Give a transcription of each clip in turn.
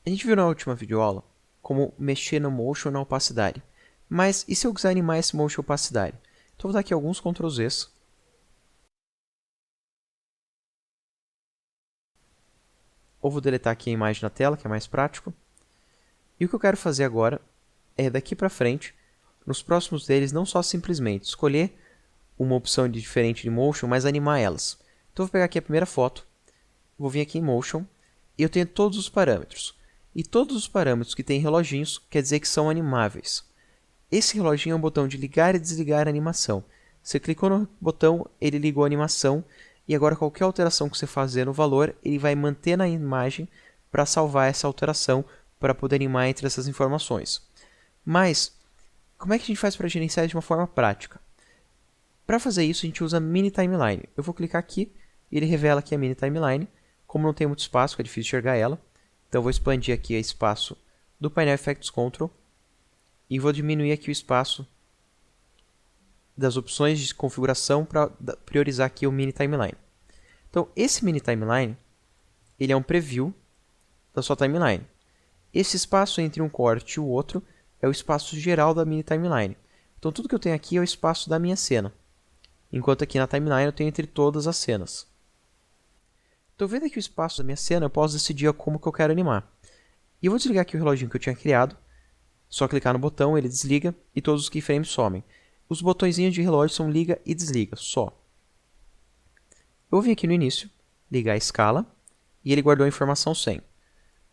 A gente viu na última videoaula como mexer no Motion na opacidade. Mas e se eu quiser animar esse Motion opacidade? Então vou dar aqui alguns Ctrl Zs. Ou vou deletar aqui a imagem na tela, que é mais prático. E o que eu quero fazer agora é, daqui para frente, nos próximos deles, não só simplesmente escolher uma opção diferente de Motion, mas animar elas. Então eu vou pegar aqui a primeira foto, vou vir aqui em Motion, e eu tenho todos os parâmetros. E todos os parâmetros que têm reloginhos quer dizer que são animáveis. Esse reloginho é um botão de ligar e desligar a animação. Você clicou no botão, ele ligou a animação, e agora qualquer alteração que você fazer no valor, ele vai manter na imagem para salvar essa alteração, para poder animar entre essas informações. Mas, como é que a gente faz para gerenciar isso de uma forma prática? Para fazer isso, a gente usa Mini Timeline. Eu vou clicar aqui, e ele revela aqui a Mini Timeline. Como não tem muito espaço, é difícil enxergar ela, então eu vou expandir aqui o espaço do painel Effects Control, e vou diminuir aqui o espaço das opções de configuração para priorizar aqui o Mini Timeline. Então, esse Mini Timeline, ele é um preview da sua timeline. Esse espaço entre um corte e o outro é o espaço geral da Mini Timeline. Então, tudo que eu tenho aqui é o espaço da minha cena, enquanto aqui na timeline eu tenho entre todas as cenas. Então, vendo aqui o espaço da minha cena, eu posso decidir como que eu quero animar. E eu vou desligar aqui o reloginho que eu tinha criado. Só clicar no botão, ele desliga e todos os keyframes somem. Os botõezinhos de relógio são liga e desliga, só. Eu vou vir aqui no início, ligar a escala, e ele guardou a informação 100.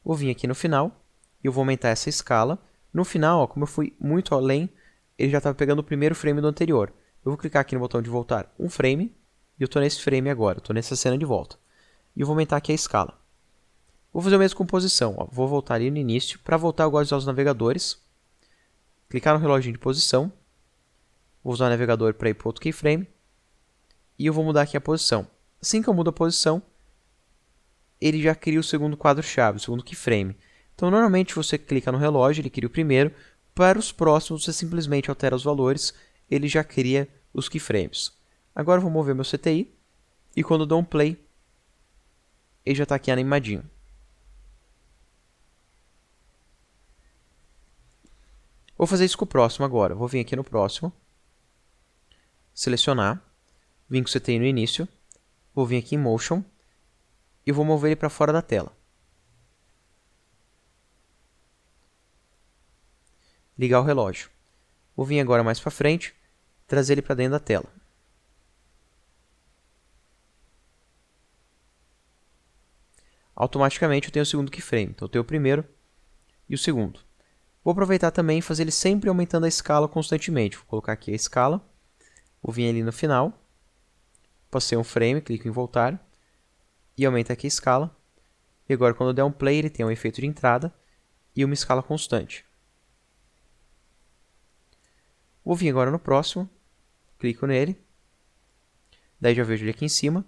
Vou vir aqui no final, e eu vou aumentar essa escala. No final, ó, como eu fui muito além, ele já estava pegando o primeiro frame do anterior. Eu vou clicar aqui no botão de voltar um frame, e eu estou nesse frame agora, estou nessa cena de volta. E eu vou aumentar aqui a escala. Vou fazer o mesmo com posição, ó. Vou voltar ali no início. Para voltar eu gosto de usar os navegadores. Clicar no reloginho de posição. Vou usar o navegador para ir para outro keyframe. E eu vou mudar aqui a posição. Assim que eu mudo a posição, ele já cria o segundo quadro-chave, o segundo keyframe. Então, normalmente você clica no relógio, ele cria o primeiro. Para os próximos, você simplesmente altera os valores, ele já cria os keyframes. Agora eu vou mover meu CTI. E quando eu dou um play, ele já está aqui animadinho. Vou fazer isso com o próximo agora. Vou vir aqui no próximo. Selecionar. Vim com o CTI no início. Vou vir aqui em Motion. E vou mover ele para fora da tela. Ligar o relógio. Vou vir agora mais para frente. Trazer ele para dentro da tela. Automaticamente eu tenho o segundo keyframe. Então eu tenho o primeiro e o segundo. Vou aproveitar também e fazer ele sempre aumentando a escala constantemente. Vou colocar aqui a escala. Vou vir ali no final. Passei um frame, clico em voltar. E aumenta aqui a escala. E agora quando eu der um play, ele tem um efeito de entrada e uma escala constante. Vou vir agora no próximo. Clico nele. Daí já vejo ele aqui em cima.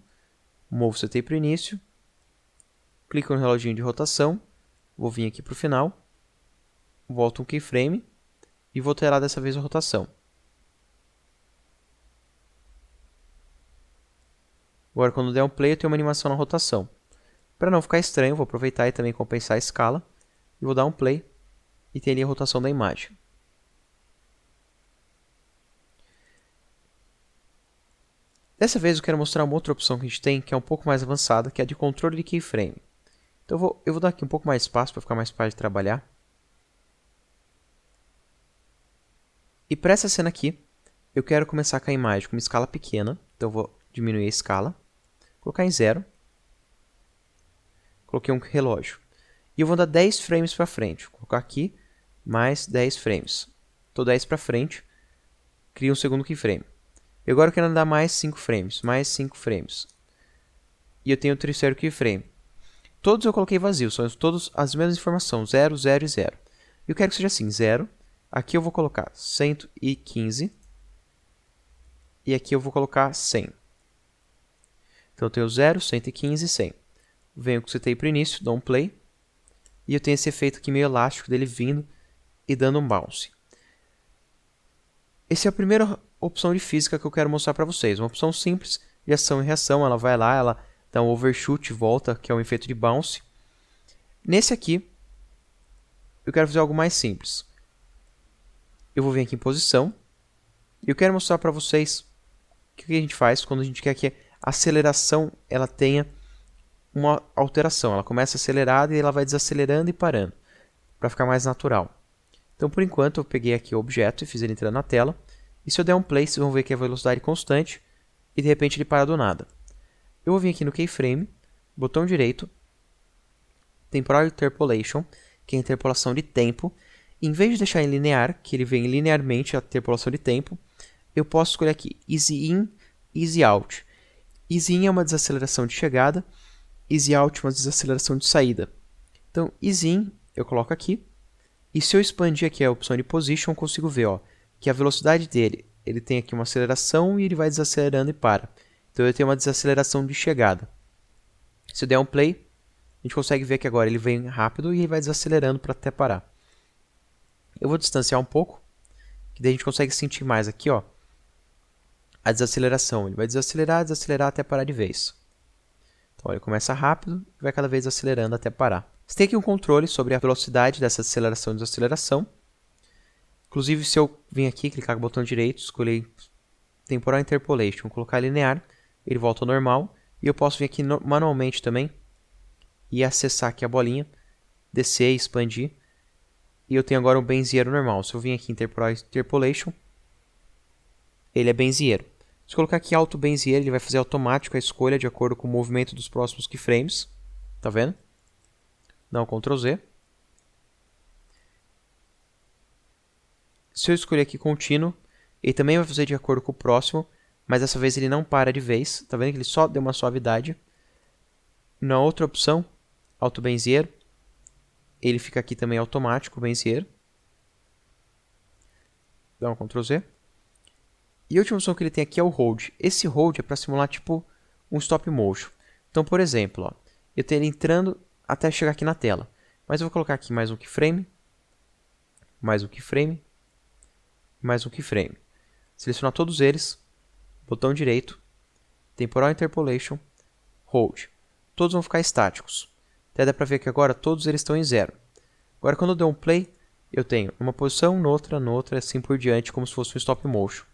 Movo o CTI para o início. Clico no reloginho de rotação. Vou vir aqui para o final. Volto um keyframe e vou alterar dessa vez a rotação. Agora, quando der um play, eu tenho uma animação na rotação. Para não ficar estranho, vou aproveitar e também compensar a escala. E vou dar um play e tem ali a rotação da imagem. Dessa vez eu quero mostrar uma outra opção que a gente tem, que é um pouco mais avançada, que é a de controle de keyframe. Então eu vou dar aqui um pouco mais de espaço para ficar mais fácil de trabalhar. E para essa cena aqui, eu quero começar com a imagem com uma escala pequena. Então eu vou diminuir a escala. Colocar em 0. Coloquei um relógio. E eu vou dar 10 frames para frente. Vou colocar aqui, mais 10 frames. Estou 10 para frente. Crio um segundo keyframe. E agora eu quero dar mais 5 frames. Mais 5 frames. E eu tenho o terceiro keyframe. Todos eu coloquei vazios. São todos as mesmas informações. 0, 0 e 0. E eu quero que seja assim. 0. Aqui eu vou colocar 115. E aqui eu vou colocar 100. Então eu tenho 0, 115 e 100. Venho com o CTI para o início, dou um play. E eu tenho esse efeito aqui meio elástico dele vindo e dando um bounce. Essa é a primeira opção de física que eu quero mostrar para vocês. Uma opção simples de ação e reação. Ela vai lá, ela dá um overshoot e volta, que é um efeito de bounce. Nesse aqui, eu quero fazer algo mais simples. Eu vou vir aqui em posição e eu quero mostrar para vocês o que a gente faz quando a gente quer que a aceleração ela tenha uma alteração. Ela começa acelerada e ela vai desacelerando e parando, para ficar mais natural. Então, por enquanto, eu peguei aqui o objeto e fiz ele entrar na tela. E se eu der um play, vocês vão ver que a velocidade é constante e de repente ele para do nada. Eu vou vir aqui no Keyframe, botão direito, Temporal Interpolation, que é a interpolação de tempo. Em vez de deixar em linear, que ele vem linearmente a interpolação de tempo, eu posso escolher aqui Easy In, Easy Out. Easy In é uma desaceleração de chegada, Easy Out é uma desaceleração de saída. Então, Easy In eu coloco aqui, e se eu expandir aqui a opção de Position, eu consigo ver que a velocidade dele, ele tem aqui uma aceleração e ele vai desacelerando e para. Então eu tenho uma desaceleração de chegada. Se eu der um play, a gente consegue ver que agora ele vem rápido e ele vai desacelerando para até parar. Eu vou distanciar um pouco, que daí a gente consegue sentir mais aqui, a desaceleração. Ele vai desacelerar, desacelerar até parar de vez. Então ele começa rápido e vai cada vez acelerando até parar. Você tem aqui um controle sobre a velocidade dessa aceleração e desaceleração. Inclusive, se eu vir aqui, clicar com o botão direito, escolher Temporal Interpolation, colocar linear, ele volta ao normal. E eu posso vir aqui manualmente também e acessar aqui a bolinha, descer e expandir. E eu tenho agora um Bezier normal. Se eu vir aqui em Temporal Interpolation, ele é Bezier. Se eu colocar aqui Auto Bezier, ele vai fazer automático a escolha de acordo com o movimento dos próximos keyframes. Tá vendo? Dá um Ctrl Z. Se eu escolher aqui contínuo, ele também vai fazer de acordo com o próximo, mas dessa vez ele não para de vez. Tá vendo que ele só deu uma suavidade. Na outra opção, Auto Bezier, ele fica aqui também automático, Bezier. Dá um Ctrl Z. E a última opção que ele tem aqui é o Hold. Esse Hold é para simular tipo um Stop Motion. Então, por exemplo, eu tenho ele entrando até chegar aqui na tela. Mas eu vou colocar aqui mais um keyframe, mais um keyframe, mais um keyframe. Selecionar todos eles, botão direito, Temporal Interpolation, Hold. Todos vão ficar estáticos. Até dá para ver que agora todos eles estão em 0. Agora quando eu der um play, eu tenho uma posição, noutra, assim por diante, como se fosse um stop motion.